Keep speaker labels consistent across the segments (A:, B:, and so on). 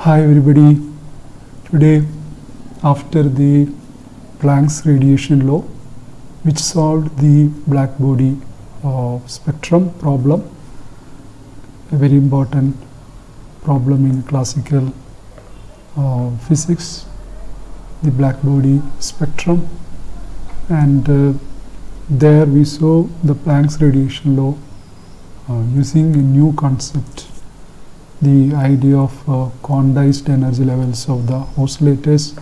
A: Hi everybody. Today, after the Planck's radiation law, which solved the black body spectrum problem, a very important problem in classical physics, the black body spectrum, and there we saw the Planck's radiation law using a new concept, the idea of quantized energy levels of the oscillators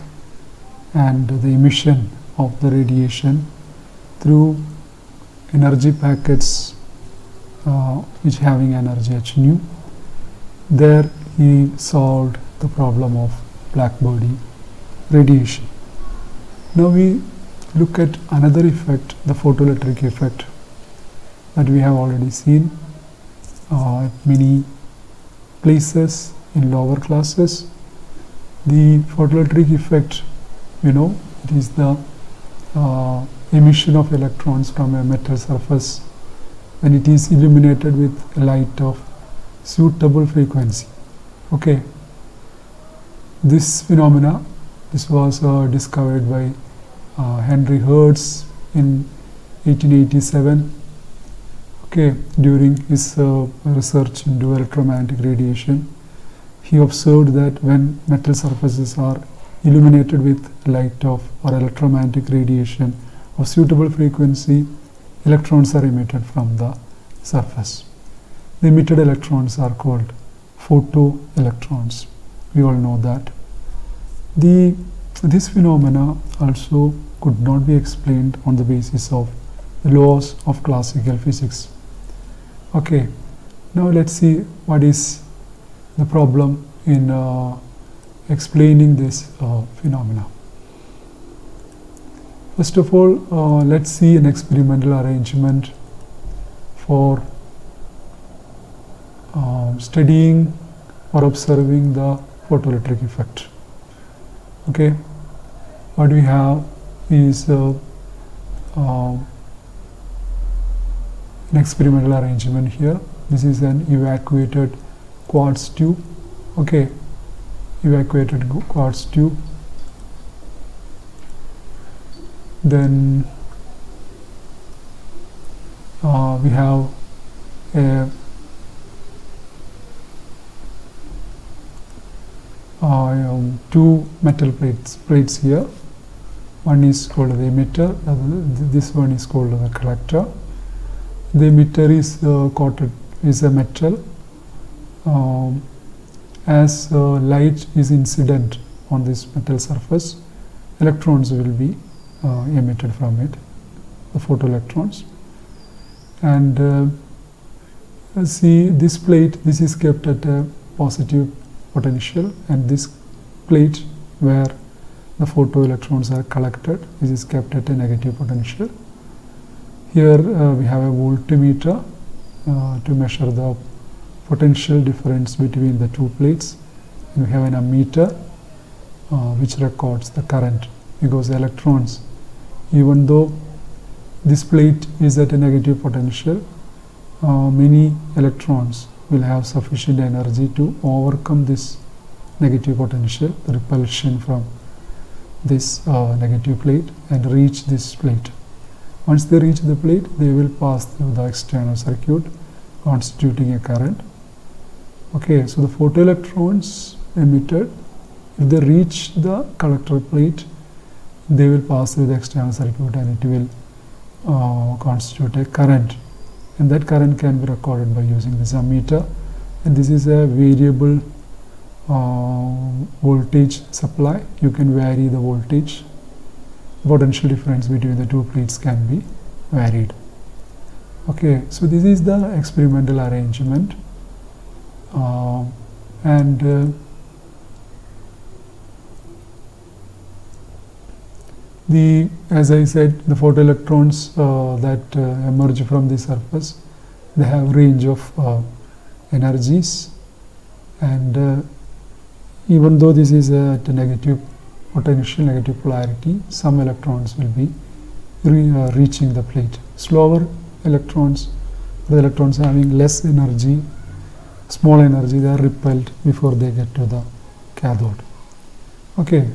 A: and the emission of the radiation through energy packets which having energy h nu. There he solved the problem of black body radiation. Now we look at another effect, the photoelectric effect, that we have already seen at many places in lower classes. The photoelectric effect, it is the emission of electrons from a metal surface when it is illuminated with light of suitable frequency. Okay, this phenomena, this was discovered by Henry Hertz in 1887. Okay, during his research into electromagnetic radiation, he observed that when metal surfaces are illuminated with light of or electromagnetic radiation of suitable frequency, electrons are emitted from the surface. The emitted electrons are called photoelectrons. We all know that. This phenomena also could not be explained on the basis of the laws of classical physics. Okay, now let's see what is the problem in explaining this phenomena. First of all, let's see an experimental arrangement for studying or observing the photoelectric effect. Okay, what we have is an experimental arrangement here. This is an evacuated quartz tube. Okay, evacuated quartz tube. Then we have two metal plates here. One is called the emitter, this one is called the collector. The emitter is coated is a metal. As light is incident on this metal surface, electrons will be emitted from it, the photoelectrons. And see this plate, this is kept at a positive potential, and this plate where the photoelectrons are collected, this is kept at a negative potential. Here we have a voltmeter to measure the potential difference between the two plates. We have an ammeter which records the current, because the electrons, even though this plate is at a negative potential, many electrons will have sufficient energy to overcome this negative potential, the repulsion from this negative plate, and reach this plate. Once they reach the plate, they will pass through the external circuit, constituting a current. Okay, so the photoelectrons emitted, if they reach the collector plate, they will pass through the external circuit and it will constitute a current. And that current can be recorded by using this ammeter. And this is a variable voltage supply. You can vary the voltage. Potential difference between the two plates can be varied. Okay, so this is the experimental arrangement, as I said, the photoelectrons that emerge from the surface, they have range of energies, and even though this is at a negative potential, negative polarity, some electrons will be reaching the plate. Slower electrons, the electrons having less energy, small energy, they are repelled before they get to the cathode. Okay,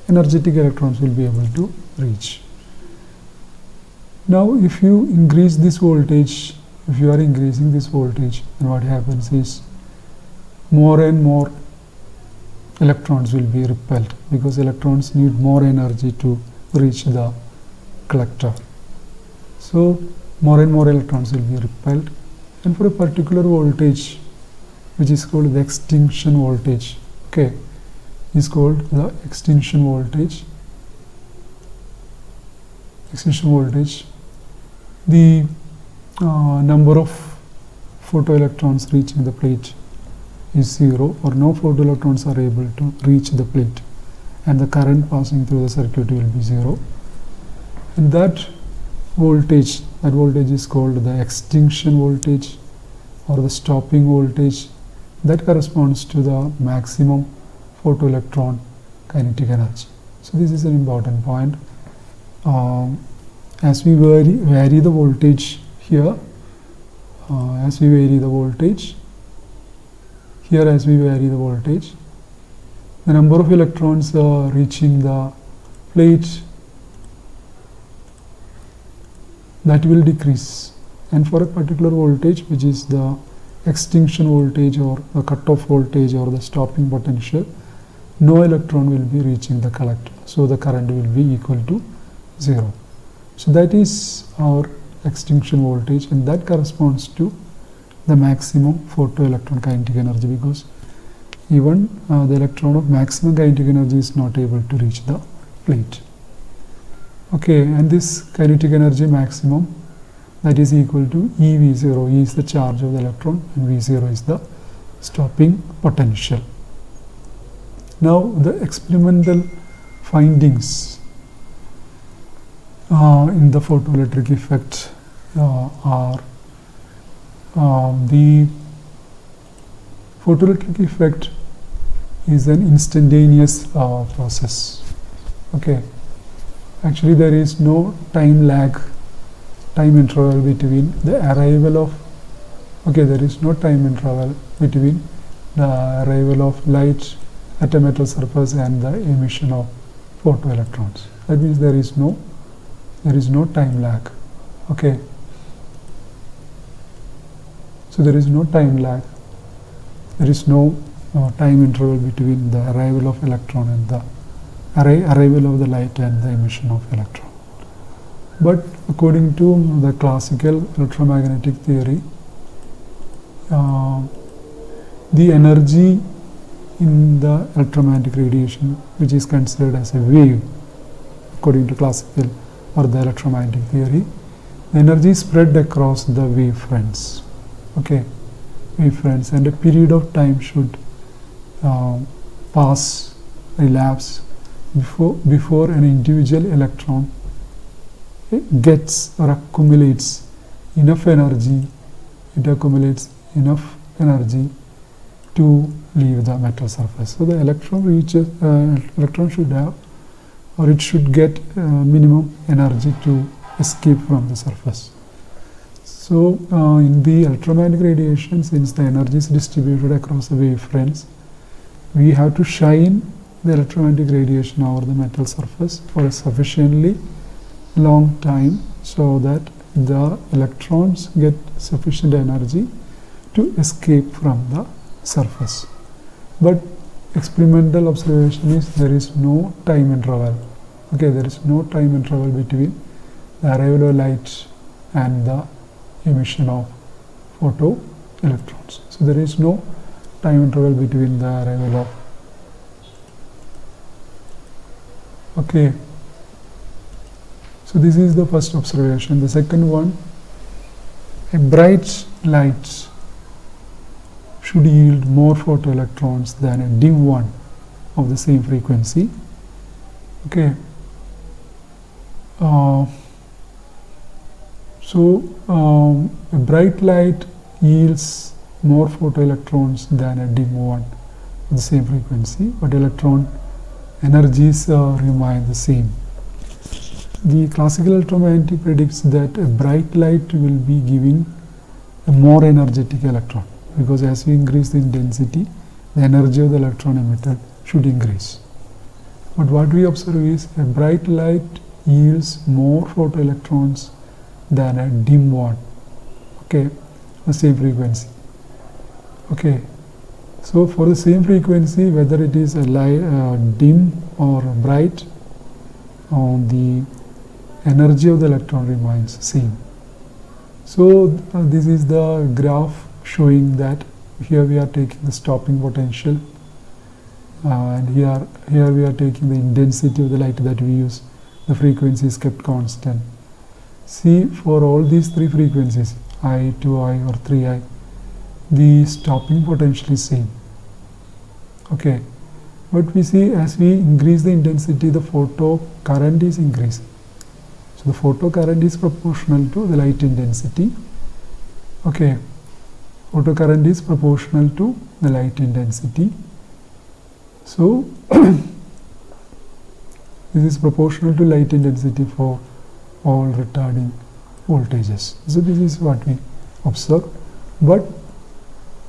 A: energetic electrons will be able to reach. Now if you increase this voltage, if you are increasing this voltage, then what happens is more and more electrons will be repelled, because electrons need more energy to reach the collector. So more and more electrons will be repelled, and for a particular voltage, which is called the extinction voltage, okay, is called the extinction voltage. Extinction voltage, the number of photoelectrons reaching the plate is 0, or no photoelectrons are able to reach the plate, and the current passing through the circuit will be 0. And that voltage is called the extinction voltage or the stopping voltage. That corresponds to the maximum photoelectron kinetic energy. So this is an important point. As we vary the voltage here, as we vary the voltage, the number of electrons reaching the plate, that will decrease, and for a particular voltage, which is the extinction voltage or the cutoff voltage or the stopping potential, no electron will be reaching the collector, so the current will be equal to 0. So that is our extinction voltage, and that corresponds to the maximum photoelectron kinetic energy, because even the electron of maximum kinetic energy is not able to reach the plate. Okay, and this kinetic energy maximum, that is equal to eV0. E is the charge of the electron and V0 is the stopping potential. Now the experimental findings in the photoelectric effect are the photoelectric effect is an instantaneous process. Okay, actually there is no time interval between the arrival of, there is no time interval between the arrival of light at a metal surface and the emission of photoelectrons. That means there is no time lag. Okay, so there is no time lag, there is no time interval between the arrival of electron and the arrival of the light and the emission of electron. But according to the classical electromagnetic theory, the energy in the electromagnetic radiation, which is considered as a wave according to classical or the electromagnetic theory, the energy is spread across the wave fronts. Okay, wave fronts, and a period of time should elapse before an individual electron gets or accumulates enough energy. It accumulates enough energy to leave the metal surface. So the electron should have, or it should get minimum energy to escape from the surface. So in the electromagnetic radiation, since the energy is distributed across the wave fronts, we have to shine the electromagnetic radiation over the metal surface for a sufficiently long time, so that the electrons get sufficient energy to escape from the surface. But experimental observation is there is no time interval. Okay, there is no time interval between the arrival of light and the emission of photoelectrons. So there is no time interval between the arrival of. Okay, so this is the first observation. The second one, a bright light should yield more photoelectrons than a dim one of the same frequency. Okay, a bright light yields more photoelectrons than a dim one of the same frequency, but electron energies remain the same. The classical electromagnetic predicts that a bright light will be giving a more energetic electron, because as we increase the intensity, the energy of the electron emitted should increase. But what we observe is a bright light yields more photoelectrons than a dim one. Okay, the same frequency. Okay, so for the same frequency, whether it is a dim or bright, the energy of the electron remains same. So this is the graph showing that here we are taking the stopping potential, and here we are taking the intensity of the light that we use. The frequency is kept constant. See, for all these three frequencies, I, 2i or 3i, the stopping potential is same. Okay, but we see as we increase the intensity, the photo current is increasing. So the photo current is proportional to the light intensity. Okay, photo current is proportional to the light intensity. So this is proportional to light intensity for all retarding voltages. So this is what we observe. But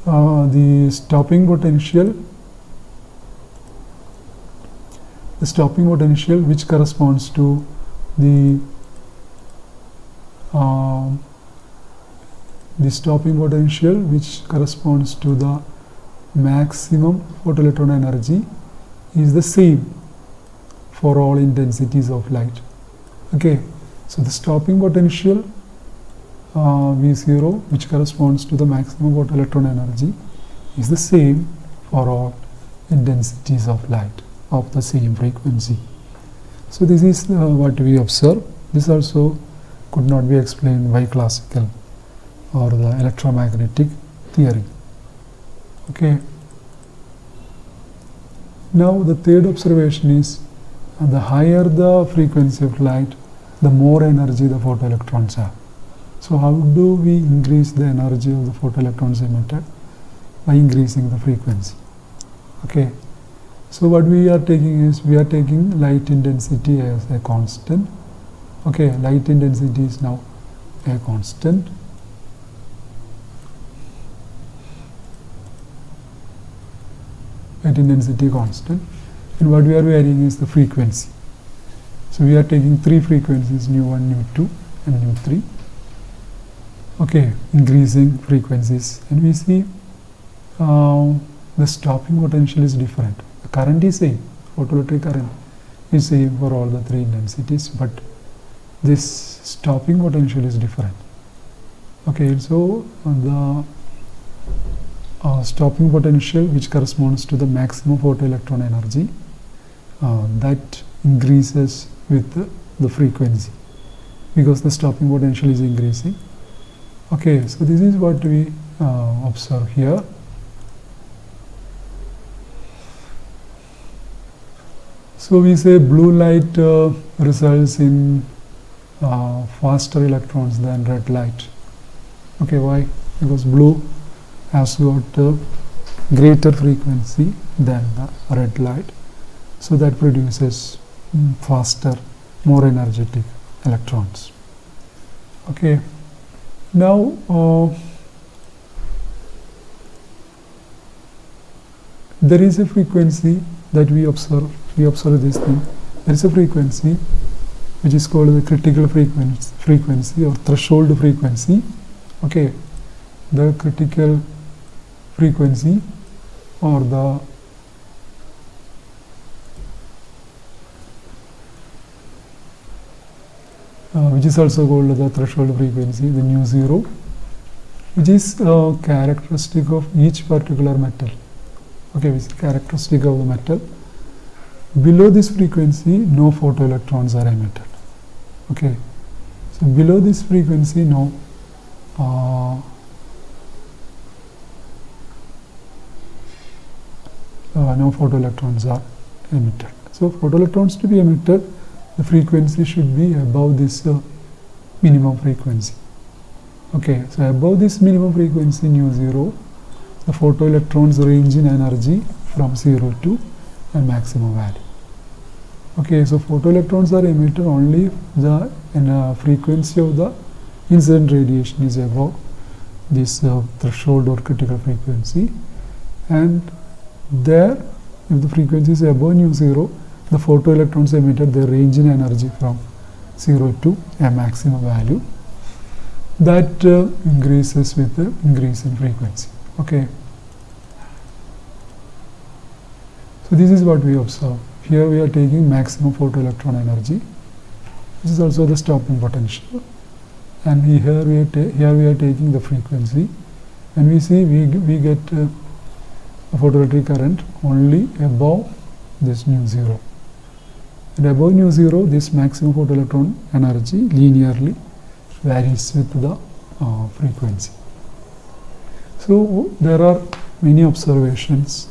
A: the stopping potential which corresponds to the stopping potential which corresponds to the maximum photoelectron energy is the same for all intensities of light. Okay, so the stopping potential V0, which corresponds to the maximum photoelectron energy, is the same for all intensities of light of the same frequency. So this is what we observe. This also could not be explained by classical or the electromagnetic theory. Okay. Now the third observation is the higher the frequency of light, the more energy the photoelectrons have. So how do we increase the energy of the photoelectrons emitted? By increasing the frequency. Okay. So what we are taking is, we are taking light intensity as a constant. Okay, light intensity is now a constant. Light intensity constant. And what we are varying is the frequency. So we are taking three frequencies, nu1, nu2 and nu3. Okay, increasing frequencies, and we see the stopping potential is different. The current is same, photoelectric current is same for all the three intensities, but this stopping potential is different. Okay, so the stopping potential which corresponds to the maximum photoelectron energy, that increases with the frequency because the stopping potential is increasing. Okay, so this is what we observe here. So we say blue light results in faster electrons than red light. Okay, why? Because blue has got a greater frequency than the red light, so that produces faster, more energetic electrons. Okay. Now there is a frequency that we observe. We observe this thing. There is a frequency which is called the critical frequency or threshold frequency. Okay, the critical frequency or the which is also called the threshold frequency, the nu0, which is characteristic of each particular metal. Okay, which is characteristic of the metal. Below this frequency, no photoelectrons are emitted. Okay, so below this frequency, no photoelectrons are emitted. So photoelectrons to be emitted, the frequency should be above this minimum frequency. Okay, so above this minimum frequency nu0, the photoelectrons range in energy from 0 to a maximum value. Okay, so photoelectrons are emitted only if the frequency of the incident radiation is above this threshold or critical frequency, and there If the frequency is above nu 0, the photoelectrons emitted, they range in energy from 0 to a maximum value that increases with the increase in frequency. Okay. So this is what we observe. Here we are taking maximum photoelectron energy. This is also the stopping potential, and here we are taking the frequency, and we see we get a photoelectric current only above this nu 0. And above nu 0, this maximum photoelectron energy linearly varies with the frequency. So there are many observations,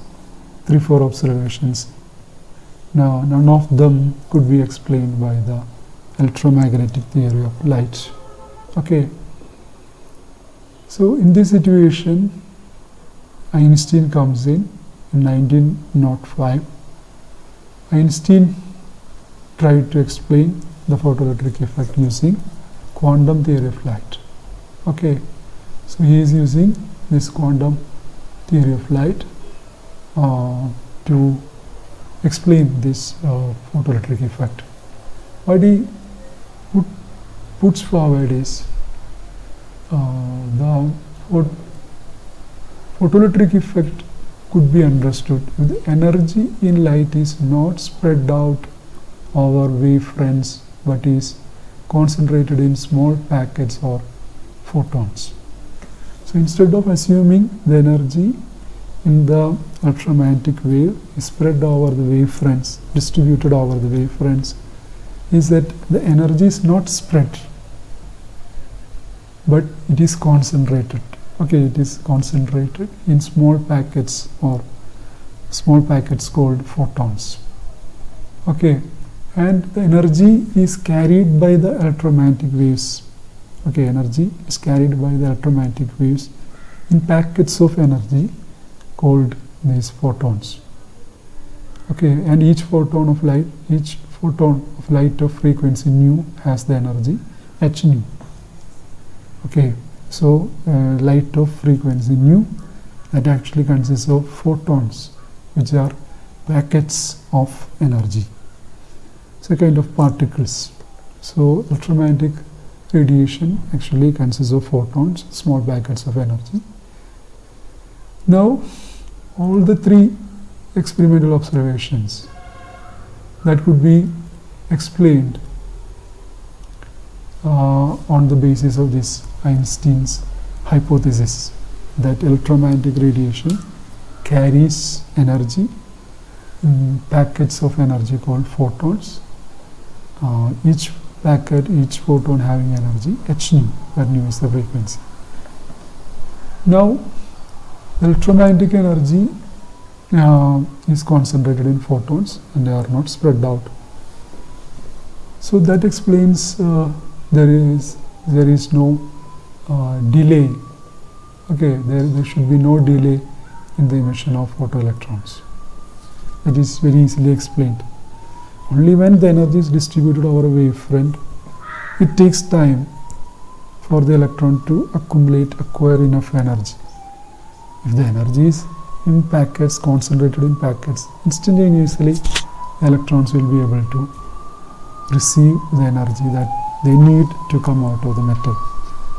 A: 3-4 observations. Now none of them could be explained by the electromagnetic theory of light. Okay. So in this situation, Einstein comes in 1905. Einstein tried to explain the photoelectric effect using quantum theory of light. Okay, so he is using this quantum theory of light to explain this photoelectric effect. What he puts forward is the photoelectric effect could be understood if the energy in light is not spread out over wavefronts but is concentrated in small packets or photons. So instead of assuming the energy in the electromagnetic wave is spread over the wavefronts, distributed over the wavefronts, is that the energy is not spread but it is concentrated. Okay, it is concentrated in small packets or small packets called photons. Okay, and the energy is carried by the electromagnetic waves. Okay, energy is carried by the electromagnetic waves in packets of energy called these photons. Okay, and each photon of light of frequency nu has the energy h nu. Okay, so light of frequency nu, that actually consists of photons, which are packets of energy. So kind of particles. So electromagnetic radiation actually consists of photons, small packets of energy. Now all the 3 experimental observations that could be explained on the basis of this Einstein's hypothesis that electromagnetic radiation carries energy in packets of energy called photons, each packet, each photon having energy h nu, where nu is the frequency. Now electromagnetic energy is concentrated in photons and they are not spread out. So that explains there is no delay. Okay, there should be no delay in the emission of photoelectrons. That is very easily explained. Only when the energy is distributed over a wavefront, it takes time for the electron to acquire enough energy. If the energy is in packets, concentrated in packets, instantaneously electrons will be able to receive the energy that they need to come out of the metal.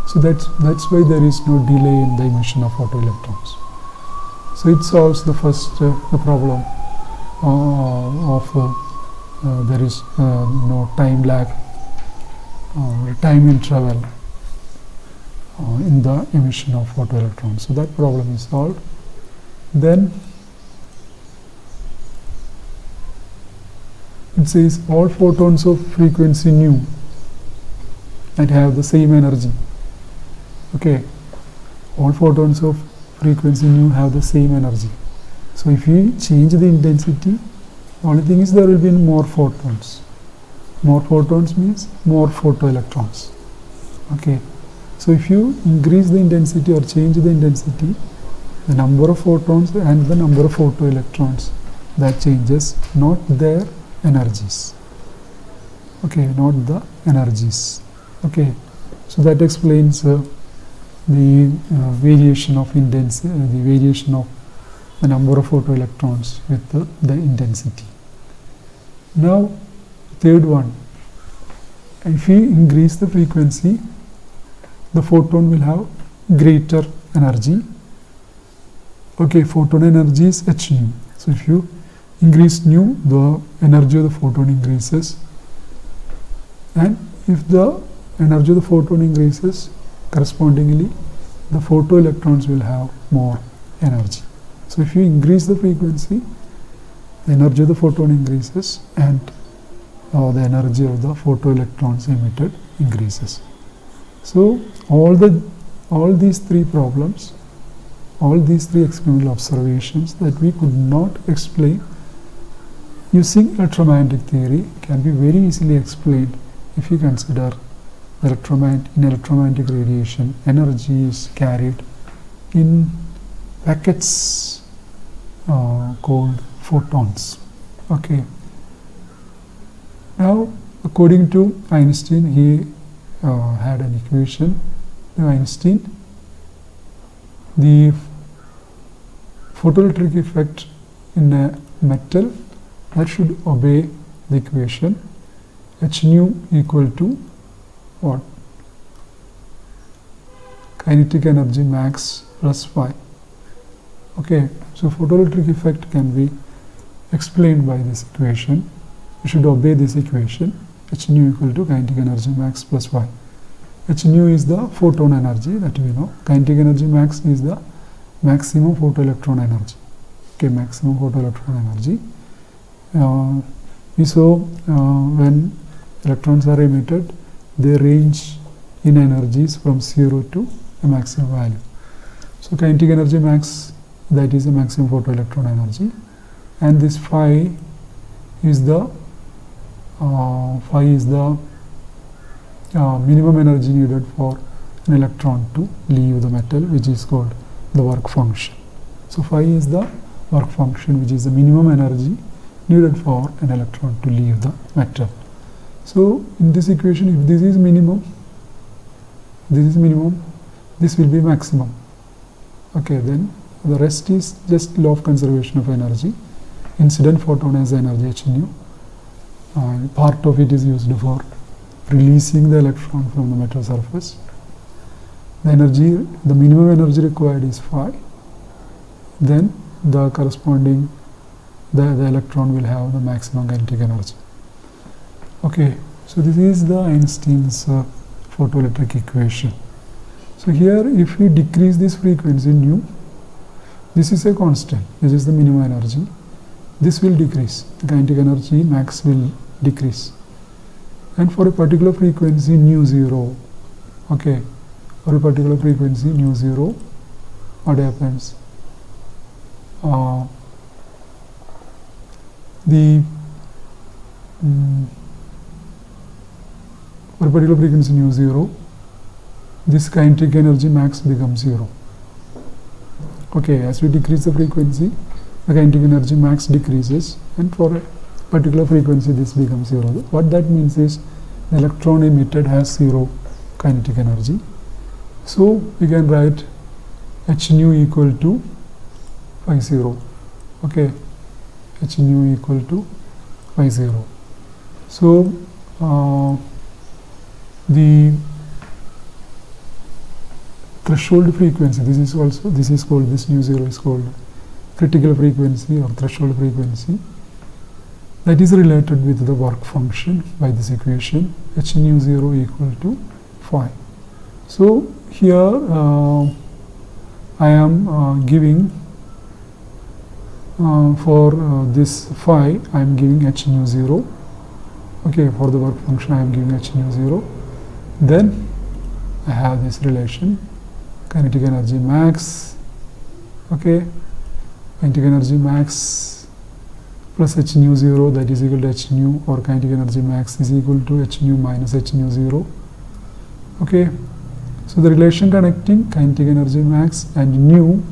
A: So that's why there is no delay in the emission of photoelectrons. So it solves the first the problem of there is no time lag, time interval in the emission of photoelectrons. So that problem is solved. Then it says all photons of frequency nu that have the same energy. Okay, all photons of frequency nu have the same energy. So if you change the intensity, the only thing is there will be more photons. More photons means more photoelectrons. Okay, so if you increase the intensity or change the intensity, the number of photons and the number of photoelectrons, that changes, not their energies. Okay, not the energies. Okay, so that explains the variation of intensity, the variation of the number of photoelectrons with the intensity. Now third one, if we increase the frequency, the photon will have greater energy. Okay, photon energy is h nu. So if you increase nu, the energy of the photon increases, and if the energy of the photon increases, correspondingly the photoelectrons will have more energy. So if you increase the frequency, the energy of the photon increases, and the energy of the photoelectrons emitted increases. So all these three problems, all these three experimental observations that we could not explain using electromagnetic theory can be very easily explained if you consider in electromagnetic radiation, energy is carried in packets called photons. Okay. Now, according to Einstein, he had an equation. Einstein, the photoelectric effect in a metal, that should obey the equation h nu equal to what? Kinetic energy max plus phi. Okay, so photoelectric effect can be explained by this equation. You should obey this equation, h nu equal to kinetic energy max plus phi. H nu is the photon energy that we know. Kinetic energy max is the maximum photoelectron energy. Okay, maximum photoelectron energy. We saw when electrons are emitted, they range in energies from 0 to a maximum value. So kinetic energy max, that is the maximum photoelectron energy, and this phi is the minimum energy needed for an electron to leave the metal, which is called the work function. So phi is the work function, which is the minimum energy needed for an electron to leave the metal. So in this equation, if this is minimum, this will be maximum. Okay, then the rest is just law of conservation of energy. Incident photon has energy h nu. Part of it is used for releasing the electron from the metal surface. The minimum energy required is phi. Then the corresponding the electron will have the maximum kinetic energy. Okay, so this is the Einstein's photoelectric equation. So here, if we decrease this frequency nu, this is a constant, this is the minimum energy. This will decrease, the kinetic energy max will decrease. And for a particular frequency nu 0, okay, for a particular frequency nu 0, what happens? For a particular frequency nu 0, this kinetic energy max becomes 0. Okay, as we decrease the frequency, the kinetic energy max decreases, and for a particular frequency this becomes 0. What that means is the electron emitted has 0 kinetic energy. So we can write h nu equal to phi 0. Okay, h nu equal to phi 0. So the threshold frequency, this nu 0 is called critical frequency or threshold frequency, that is related with the work function by this equation h nu 0 equal to phi. So here I am giving for this phi I am giving h nu 0. Okay, for the work function I am giving h nu 0. Then I have this relation kinetic energy max, okay, kinetic energy max plus h nu 0, that is equal to h nu, or kinetic energy max is equal to h nu minus h nu 0. Okay, so the relation connecting kinetic energy max and nu,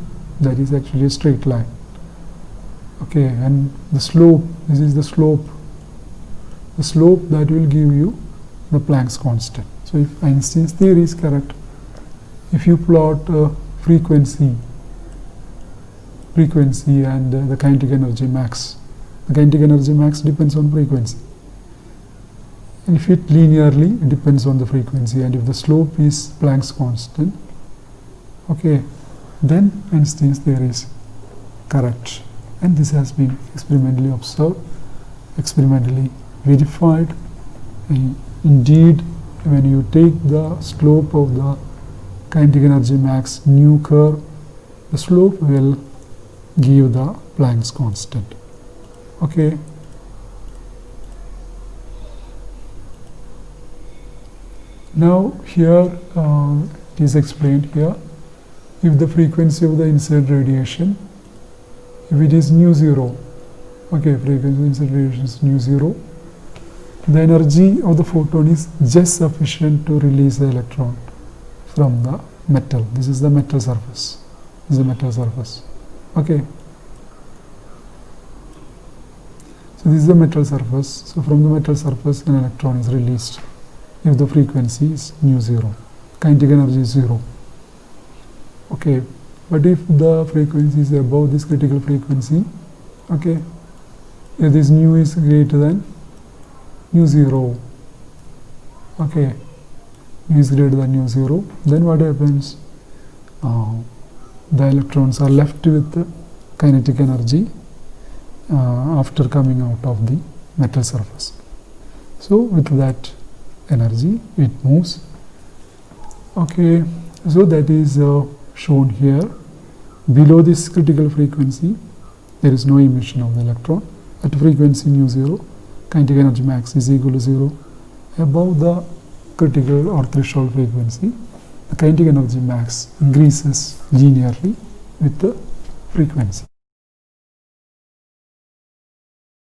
A: that is actually a straight line. Okay, and the slope, this is the slope that will give you the Planck's constant. So if Einstein's theory is correct, if you plot frequency frequency and the kinetic energy max. The kinetic energy max depends on frequency. And if it linearly, it depends on the frequency, and if the slope is Planck's constant, okay, then Einstein's theory is correct. And this has been experimentally observed, experimentally verified. And indeed, when you take the slope of the kinetic energy max nu curve, the slope will give the Planck's constant. Okay. Now here it is explained here, if the frequency of the incident radiation, if it is nu zero, okay, frequency of incident radiation is nu zero, the energy of the photon is just sufficient to release the electron from the metal. This is the metal surface. This is the metal surface. Okay. So this is the metal surface. So from the metal surface, an electron is released if the frequency is nu zero. Kinetic energy is zero. Okay. But if the frequency is above this critical frequency, okay, if this nu is greater than nu zero, okay, nu is greater than nu zero, then what happens? The electrons are left with the kinetic energy after coming out of the metal surface. So with that energy it moves. Okay, so that is shown here. Below this critical frequency there is no emission of the electron. At frequency nu zero, kinetic energy max is equal to 0. Above the critical or threshold frequency, the kinetic energy max increases linearly with the frequency.